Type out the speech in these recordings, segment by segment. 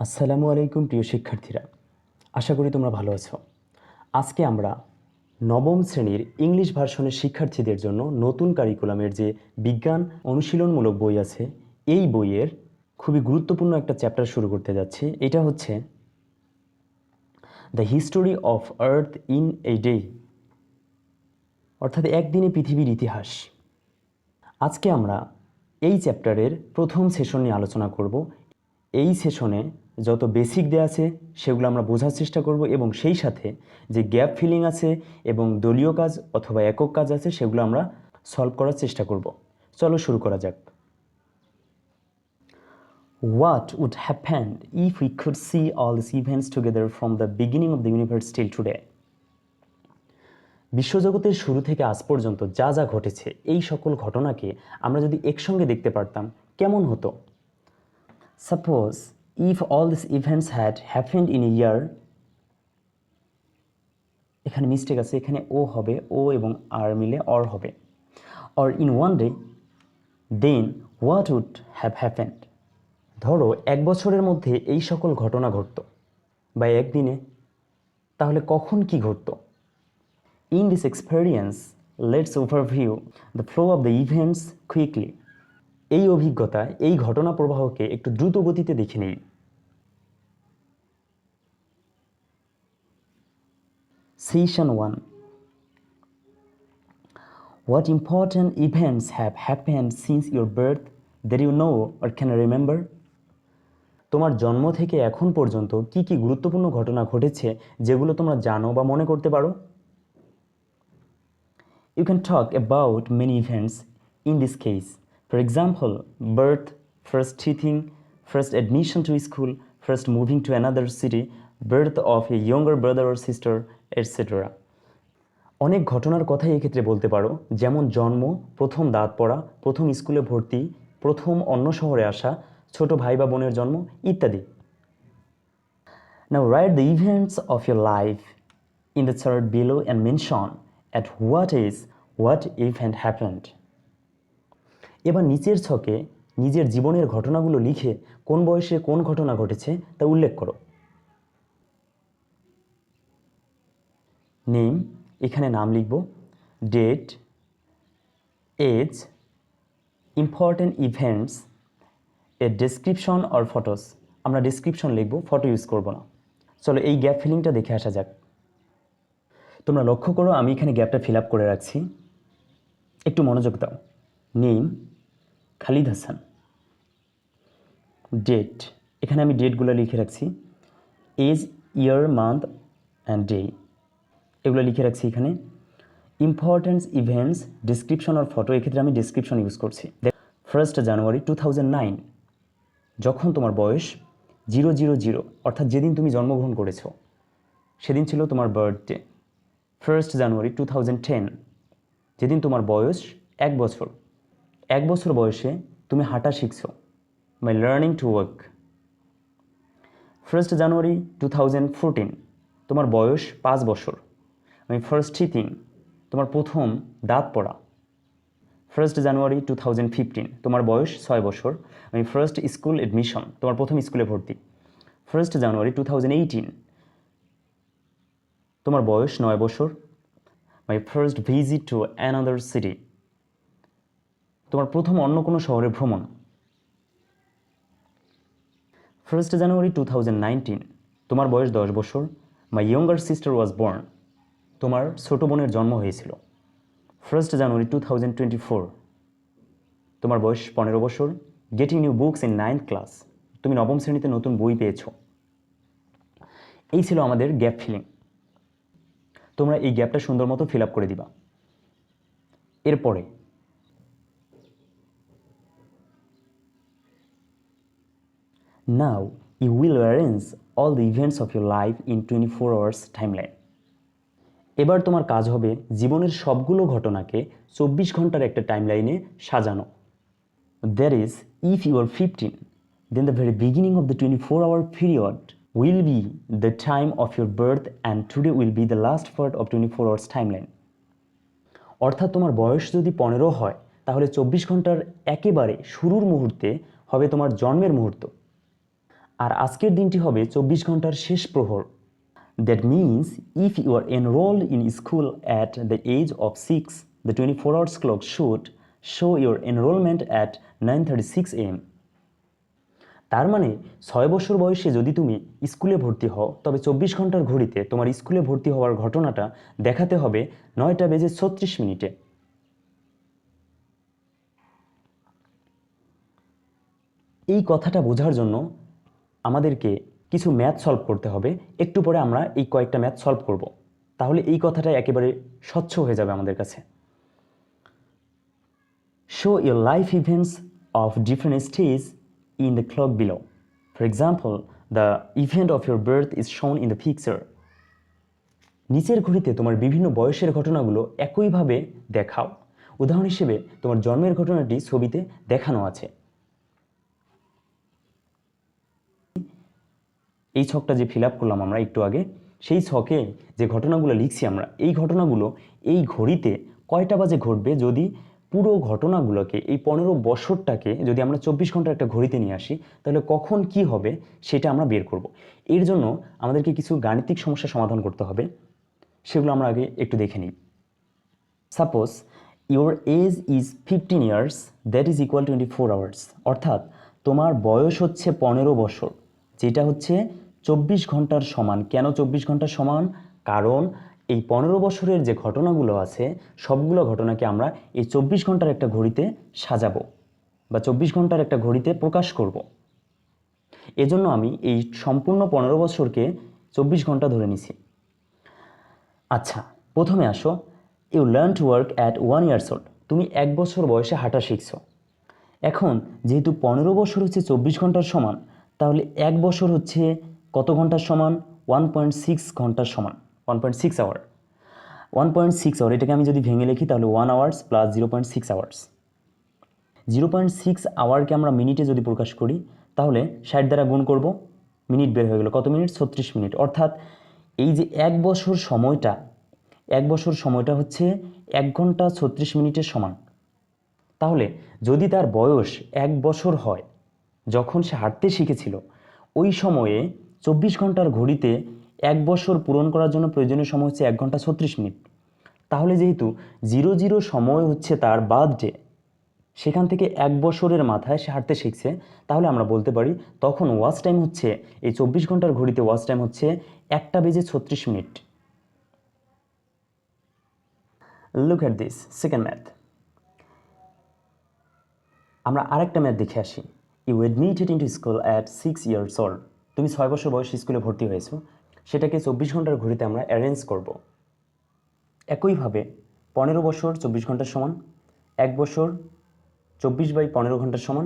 আসসালামু আলাইকুম প্রিয় শিক্ষার্থীরা, আশা করি তোমরা ভালো আছো। আজকে আমরা নবম শ্রেণীর ইংলিশ ভার্সনের শিক্ষার্থীদের জন্য নতুন কারিকুলামের যে বিজ্ঞান অনুশীলনমূলক বই আছে, এই বইয়ের খুবই গুরুত্বপূর্ণ একটা চ্যাপ্টার শুরু করতে যাচ্ছি। এটা হচ্ছে the history of earth in a day, অর্থাৎ একদিনে পৃথিবীর ইতিহাস। আজকে আমরা এই চ্যাপ্টারের প্রথম সেশন নিয়ে আলোচনা করব। এই সেশনে যত বেসিক দেওয়া আছে সেগুলো আমরা বোঝার চেষ্টা করব এবং সেই সাথে যে গ্যাপ ফিলিং আছে এবং দলীয় কাজ অথবা একক কাজ আছে সেগুলো আমরা সলভ করার চেষ্টা করব। চলো শুরু করা যাক। What would happen if we could see all these events together from the beginning of the universe till today? বিশ্বজগতের শুরু থেকে আজ পর্যন্ত যা যা ঘটেছে এই সকল ঘটনাকে আমরা যদি একসঙ্গে দেখতে পারতাম কেমন হতো? Suppose if all these events had happened in a year, এখানে মিস্টেক আছে, এখানে ও হবে, ও এবং আর মিলে অর হবে, or in one day, then what would have happened? ধরো এক বছরের মধ্যে এই সকল ঘটনা ঘটতো বা একদিনে, তাহলে কখন কি ঘটতো? In this experience, let's overview the flow of the events quickly. এই অভিজ্ঞতা, এই ঘটনা প্রবাহকে একটু দ্রুত গতিতে দেখে নেই। Session 1. What important events have happened since your birth that you know or can remember? তোমার জন্ম থেকে এখন পর্যন্ত কি কি গুরুত্বপূর্ণ ঘটনা ঘটেছে যেগুলো তোমরা জানো বা মনে করতে পারো? You can talk about many events in this case. For example, birth, first teething, first admission to school, first moving to another city, birth of a younger brother or sister, etc. অনেক ঘটনার কথাই এক্ষেত্রে বলতে পারো, যেমন জন্ম, প্রথম দাঁত পড়া, প্রথম স্কুলে ভর্তি, প্রথম অন্য শহরে আসা, ছোট ভাই বা বোনের জন্ম ইত্যাদি। Now write the events of your life in the chart below and mention at what event happened. এবার নিচের ছকে নিজের জীবনের ঘটনাগুলো লিখে কোন বয়সে কোন ঘটনা ঘটেছে তা উল্লেখ করো। নেম, এখানে নাম লিখব, date, age, important events, a description or photos. আমরা ডেসক্রিপশন লিখব, ফটো ইউজ করব না। চলো এই গ্যাপ ফিলিংটা দেখে আসা যাক। তোমরা লক্ষ্য করো আমি এখানে গ্যাপটা ফিল আপ করে রাখছি, একটু মনোযোগ দাও। নেম খালিদ হাসান, ডেট, এখানে আমি ডেটগুলো লিখে রাখছি, age, year, month and day এগুলো লিখে রাখছি এখানে। ইম্পর্টেন্স ইভেন্টস, ডিসক্রিপশন আর ফটো, এক্ষেত্রে আমি ডিসক্রিপশন ইউজ করছি। 1 জানুয়ারি 2009, যখন তোমার বয়স 000 অর্থাৎ যেদিন তুমি জন্মগ্রহণ করেছো সেদিন ছিল তোমার বার্থডে। 1 জানুয়ারি 2010, যেদিন তোমার বয়স 1 বছর। 1 বছর বয়সে তুমি হাঁটা শিখছো, বাই লার্নিং টু ওয়াক। 1 জানুয়ারি 2014, তোমার বয়স 5 বছর, আমি ফার্স্ট টিথিং, তোমার প্রথম দাঁত পড়া। 1 জানুয়ারি 2015, তোমার বয়স 6 বছর, আমি ফার্স্ট স্কুল এডমিশন, তোমার প্রথম স্কুলে ভর্তি। 1 জানুয়ারি 2018, তোমার বয়স 9 বছর, my first visit to another city, তোমার প্রথম অন্য কোনো শহরে ভ্রমণ। 1 জানুয়ারি 2019, তোমার বয়স 10 বছর, my younger sister was born, তোমার ছোট বোনের জন্ম হয়েছিল। 1 জানুয়ারি 2024, তোমার বয়স 15 বছর, getting new books in 9th class, তুমি নবম শ্রেণীতে নতুন বই পেয়েছো। এই ছিল আমাদের গ্যাপ ফিলিং। তোমরা এই গ্যাপটা সুন্দর মতো ফিল আপ করে দিবা। এরপরে now you will arrange all the events of your life in 24 hours timeline. এবার তোমার কাজ হবে জীবনের সবগুলো ঘটনাকে 24 ঘন্টার একটা টাইমলাইনে সাজানো। That is, if you are 15, then the very beginning of the 24-hour period will be the time of your birth and today will be the last part of 24 hours timeline. অর্থাৎ তোমার বয়স যদি 15 হয় তাহলে 24 ঘন্টার একেবারে শুরুর মুহূর্তে হবে তোমার জন্মের মুহূর্ত। আর আজকের দিনটি হবে 24 ঘন্টার শেষ প্রহর। That means if you are enrolled in school at the age of 6, the 24 hours clock should show your enrollment at 9:36 am. তার মানে 6 বছর বয়সে যদি তুমি স্কুলে ভর্তি হও তবে 24 ঘন্টার ঘড়িতে তোমার স্কুলে ভর্তি হওয়ার ঘটনাটা দেখাতে হবে 9:36 এই কথাটা বোঝার জন্য আমাদেরকে কিছু ম্যাথ সলভ করতে হবে। একটু পরে আমরা এই কয়েকটা ম্যাথ সলভ করব, তাহলে এই কথাটা একেবারে স্বচ্ছ হয়ে যাবে আমাদের কাছে। Show your life events of different stages in the clock below. For example, the event of your birth is shown in the picture. নিচের ঘড়িতে তোমার বিভিন্ন বয়সের ঘটনাগুলো একইভাবে দেখাও। উদাহরণ হিসেবে তোমার জন্মের ঘটনাটি ছবিতে দেখানো আছে। এই ছকটা যে ফিল আপ করলাম আমরা একটু আগে, সেই ছকে যে ঘটনাগুলো লিখছি আমরা, এই ঘটনাগুলো এই ঘড়িতে কয়টা বাজে ঘটবে, যদি পুরো ঘটনাগুলোকে এই 15 বছরটাকে যদি আমরা 24 ঘন্টার একটা ঘড়িতে নিয়ে আসি তাহলে কখন কি হবে সেটা আমরা বের করব। এর জন্য আমাদেরকে কিছু গাণিতিক সমস্যা সমাধান করতে হবে, সেগুলো আমরা আগে একটু দেখে নিই। Suppose your age is 15 years, that is equal 24 hours. অর্থাৎ তোমার বয়স হচ্ছে 15 বছর, যেটা হচ্ছে 24 ঘন্টার সমান। কেন 24 ঘন্টার সমান? কারণ এই 15 বছরের যে ঘটনাগুলো আছে সবগুলো ঘটনাকে আমরা এই 24 ঘন্টার একটা ঘড়িতে সাজাবো বা 24 ঘন্টার একটা ঘড়িতে প্রকাশ করব। এজন্য আমি এই সম্পূর্ণ 15 বছরকে 24 ঘন্টা ধরে নিছি। আচ্ছা, প্রথমে আসো, you learn to walk at 1 years old. তুমি 1 বছর বয়সে হাঁটা শিখছো। এখন যেহেতু 15 বছর হচ্ছে 24 ঘন্টার সমান, তাহলে 1 বছর হচ্ছে কত ঘন্টার সমান? 1.6 ঘন্টার সমান, 1.6 আওয়ার। 1.6 আওয়ার, এটাকে আমি যদি ভেঙে লিখি তাহলে 1 আওয়ার্স প্লাস 0.6 আওয়ার্স। 0.6 আওয়ারকে আমরা মিনিটে যদি প্রকাশ করি তাহলে 60 দ্বারা গুণ করব, মিনিট বের হয়ে গেল। কত মিনিট? 36 মিনিট। অর্থাৎ এই যে 1 বছর সময়টা, 1 বছর সময়টা হচ্ছে 1 ঘন্টা 36 মিনিটের সমান। তাহলে যদি তার বয়স 1 বছর হয়, যখন সে হাঁটতে শিখেছিল, ওই সময়ে 24 ঘন্টার ঘড়িতে 1 বছর পূরণ করার জন্য প্রয়োজনীয় সময় হচ্ছে 1 ঘন্টা 36 মিনিট। তাহলে যেহেতু 00 সময় হচ্ছে তার বার্থডে, সেখান থেকে 1 বছরের মাথায় সে হাঁটতে শিখছে, তাহলে আমরা বলতে পারি তখন ওয়াচ টাইম হচ্ছে, এই 24 ঘন্টার ঘড়িতে ওয়াচ টাইম হচ্ছে 1:36 minute. Look at this second math. আমরা আরেকটা ম্যাথ দেখে আসি। You admitted into school at 6 years old. তুমি 6 বছর বয়সে স্কুলে ভর্তি হয়েছো, সেটাকে 24 ঘন্টার ঘড়িতে আমরা অ্যারেঞ্জ করব। একইভাবে 15 বছর 24 ঘন্টার সমান, 1 বছর 24/15 ঘন্টার সমান,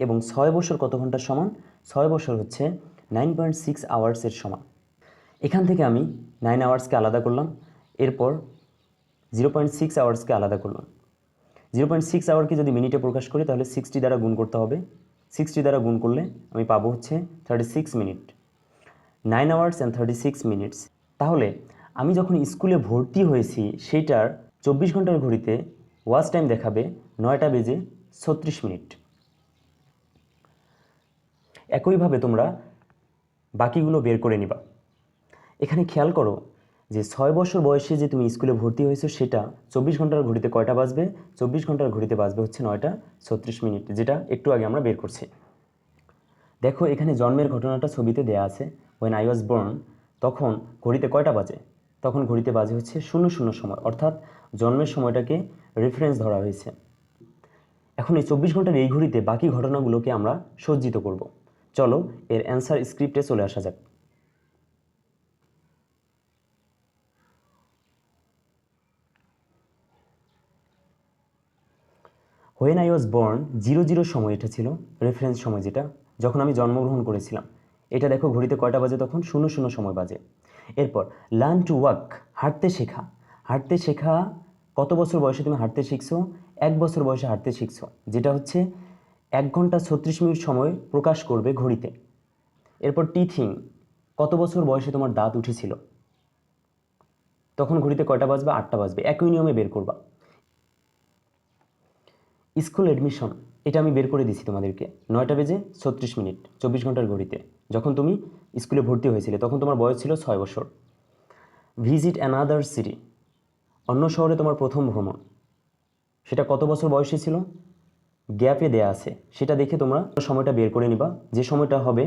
এবং 6 বছর কত ঘন্টার সমান? 6 বছর হচ্ছে 9.6 আওয়ার্সের সমান। এখান থেকে আমি 9 আওয়ার্সকে আলাদা করলাম, এরপর 0.6 আওয়ার্সকে আলাদা করলাম। 0.6 আওয়ারকে যদি মিনিটে প্রকাশ করি তাহলে 60 দ্বারা গুণ করতে হবে। 60 দ্বারা গুণ করলে আমি পাবো হচ্ছে 36 মিনিট। 9 hours and 36 minutes. তাহলে আমি যখন স্কুলে ভর্তি হয়েছি সেইটার 24 ঘন্টার ঘড়িতে ওয়াচ টাইম দেখাবে 9:36 মিনিট। একইভাবে তোমরা বাকিগুলো বের করে নিবা। এখানে খেয়াল করো যে 6 বছর বয়সে যে তুমি স্কুলে ভর্তি হয়েছো সেটা 24 ঘন্টার ঘড়িতে কয়টা বাজবে? 24 ঘন্টার ঘড়িতে বাজবে হচ্ছে 9:36 মিনিট, যেটা একটু আগে আমরা বের করছি। দেখো এখানে জন্মের ঘটনাটা ছবিতে দেয়া আছে। when I was born, তখন ঘড়িতে কয়টা বাজে? তখন ঘড়িতে বাজে হচ্ছে 00 সময়, অর্থাৎ জন্মের সময়টাকে রেফারেন্স ধরা হয়েছে। এখন এই 24 ঘন্টার এই ঘড়িতে বাকি ঘটনাগুলোকে আমরা সজ্জিত করব। চলো এর অ্যান্সার স্ক্রিপ্টে চলে আসা যাক। when I was born, 00 সময় এটা ছিল রেফারেন্স সময়, যেটা যখন আমি জন্মগ্রহণ করেছিলাম। এটা দেখো ঘড়িতে কয়টা বাজে? তখন 00 সময় বাজে। এরপর লার্ন টু ওয়াক, হাঁটতে শেখা। হাঁটতে শেখা কত বছর বয়সে তুমি হাঁটতে শিখছো? 1 বছর বয়সে হাঁটতে শিখছো, যেটা হচ্ছে 1 ঘন্টা 36 মিনিট সময় প্রকাশ করবে ঘড়িতে। এরপর টিথিং, কত বছর বয়সে তোমার দাঁত উঠেছিল? তখন ঘড়িতে কয়টা বাজবে? 8টা বাজবে। একই নিয়মে বের করবা। স্কুল অ্যাডমিশন, এটা আমি বের করে দিছি তোমাদেরকে। 9টা বেজে 36 মিনিট 24 ঘন্টার ঘড়িতে যখন তুমি স্কুলে ভর্তি হয়েছিলে তখন তোমার বয়স ছিল 6 বছর। ভিজিট অ্যানাদার সিটি, অন্য শহরে তোমার প্রথম ভ্রমণ, সেটা কত বছর বয়সে ছিল? গ্যাপে দেয়া আছে, সেটা দেখে তোমরা সময়টা বের করে নিবা, যে সময়টা হবে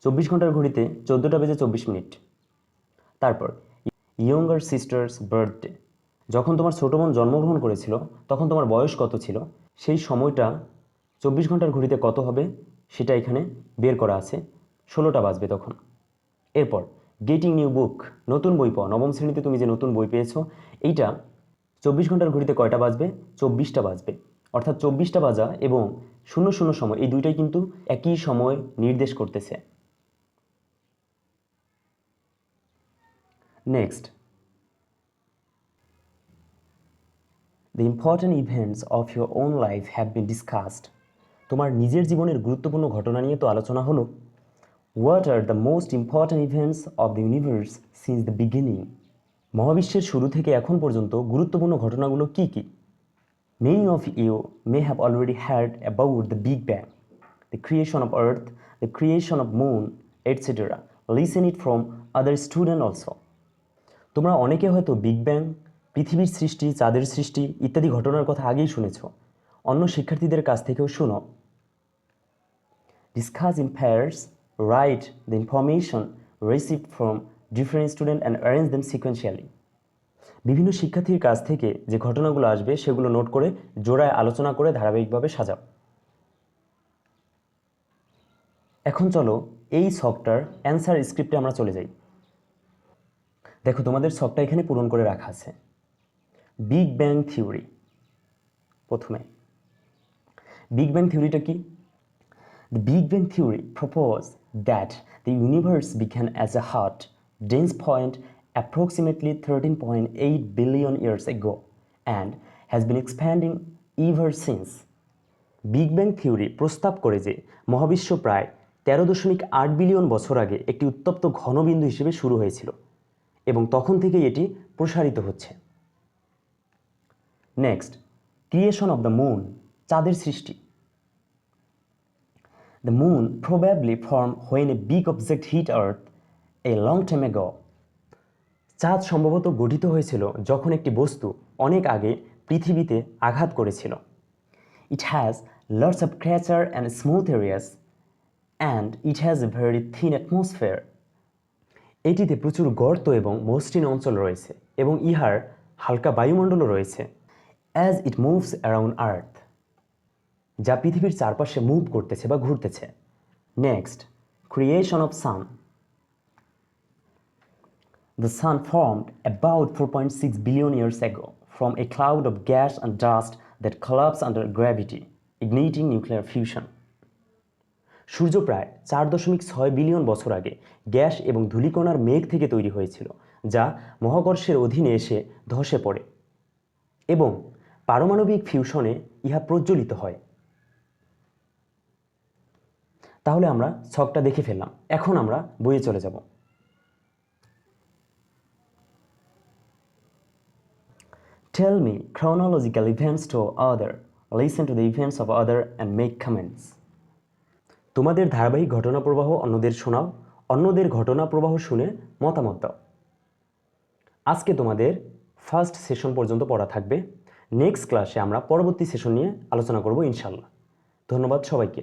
24 ঘন্টার ঘড়িতে 14টা বেজে 24 মিনিট। তারপর ইয়ঙ্গার সিস্টার্স বার্থডে, যখন তোমার ছোটো বোন জন্মগ্রহণ করেছিল তখন তোমার বয়স কত ছিল, সেই সময়টা 24 ঘন্টার ঘড়িতে কত হবে সেটা এখানে বের করা আছে, 16টা বাজবে তখন। এরপর গেটিং নিউ বুক, নতুন বই পাওয়া, নবম শ্রেণীতে তুমি যে নতুন বই পেয়েছো এইটা 24 ঘন্টার ঘড়িতে কয়টা বাজবে? 24টা বাজবে। অর্থাৎ 24টা বাজা এবং 00 সময় এই দুইটাই কিন্তু একই সময় নির্দেশ করতেছে। Next, The important events of your own life have been discussed. তোমার নিজের জীবনের গুরুত্বপূর্ণ ঘটনা নিয়ে তো আলোচনা হলো। What are the most important events of the universe since the beginning? মহাবিশ্বের শুরু থেকে এখন পর্যন্ত গুরুত্বপূর্ণ ঘটনাগুলো কি কি? Many of you may have already heard about the Big Bang, the creation of Earth, the creation of Moon, etc. Listen it from other students also. তোমরা অনেকে হয়তো বিগ ব্যাং, পৃথিবীর সৃষ্টি, চাঁদের সৃষ্টি ইত্যাদি ঘটনার কথা আগেই শুনেছ। অন্য শিক্ষার্থীদের কাছ থেকেও শুনো। Discuss in pairs, write the information received from different students and arrange them sequentially. বিভিন্ন শিক্ষার্থীর কাছ থেকে যে ঘটনাগুলো আসবে সেগুলো নোট করে জোড়ায় আলোচনা করে ধারাবাহিকভাবে সাজাও। এখন চলো এই ছকটার অ্যান্সার স্ক্রিপ্টে আমরা চলে যাই। দেখো তোমাদের ছকটা এখানে পূরণ করে রাখা আছে। বিগ ব্যাং থিওরি, প্রথমে বিগ ব্যাং থিওরিটা কি? The Big Bang theory proposed that the universe began as a hot, dense point approximately 13.8 billion years ago and has been expanding ever since. Big bang theory প্রস্তাব করে যে মহাবিশ্ব প্রায় 13.8 billion বছর আগে একটি উত্তপ্ত ঘনবিন্দু হিসেবে শুরু হয়েছিল এবং তখন থেকেই এটি প্রসারিত হচ্ছে। Next, creation of the moon, চাঁদের সৃষ্টি। The moon probably formed when a big object hit Earth a long time ago. চাঁদ সম্ভবত গঠিত হয়েছিল যখন একটি বস্তু অনেক আগে পৃথিবীতে আঘাত করেছিল। It has lots of crater and smooth areas and it has a very thin atmosphere. এটিতে প্রচুর গর্ত এবং মসৃণ অঞ্চল রয়েছে এবং ইহার হালকা বায়ুমণ্ডলও রয়েছে। As it moves around Earth, যা পৃথিবীর চারপাশে মুভ করতেছে বা ঘুরতেছে। Next, creation of sun. The sun formed about 4.6 billion years ago from a cloud of gas and dust that collapsed under gravity, igniting nuclear fusion. সূর্য প্রায় 4.6 billion বছর আগে gas এবং ধূলিকণার মেঘ থেকে তৈরি হয়েছিল, যা মহাকর্ষের অধীনে এসে ধসে পড়ে এবং পারমাণবিক ফিউশনে ইহা প্রজ্বলিত হয়। তাহলে আমরা ছকটা দেখে ফেললাম, এখন আমরা বইয়ে চলে যাব। Tell me chronological events to other. Listen to the events of other and make comments. তোমাদের ধারাবাহিক ঘটনা প্রবাহ অন্যদের শোনাও, অন্যদের ঘটনা প্রবাহ শুনে মতামত দাও। আজকে তোমাদের ফার্স্ট সেশন পর্যন্ত পড়া থাকবে। নেক্সট ক্লাসে আমরা পরবর্তী সেশন নিয়ে আলোচনা করব ইনশাআল্লাহ। ধন্যবাদ সবাইকে।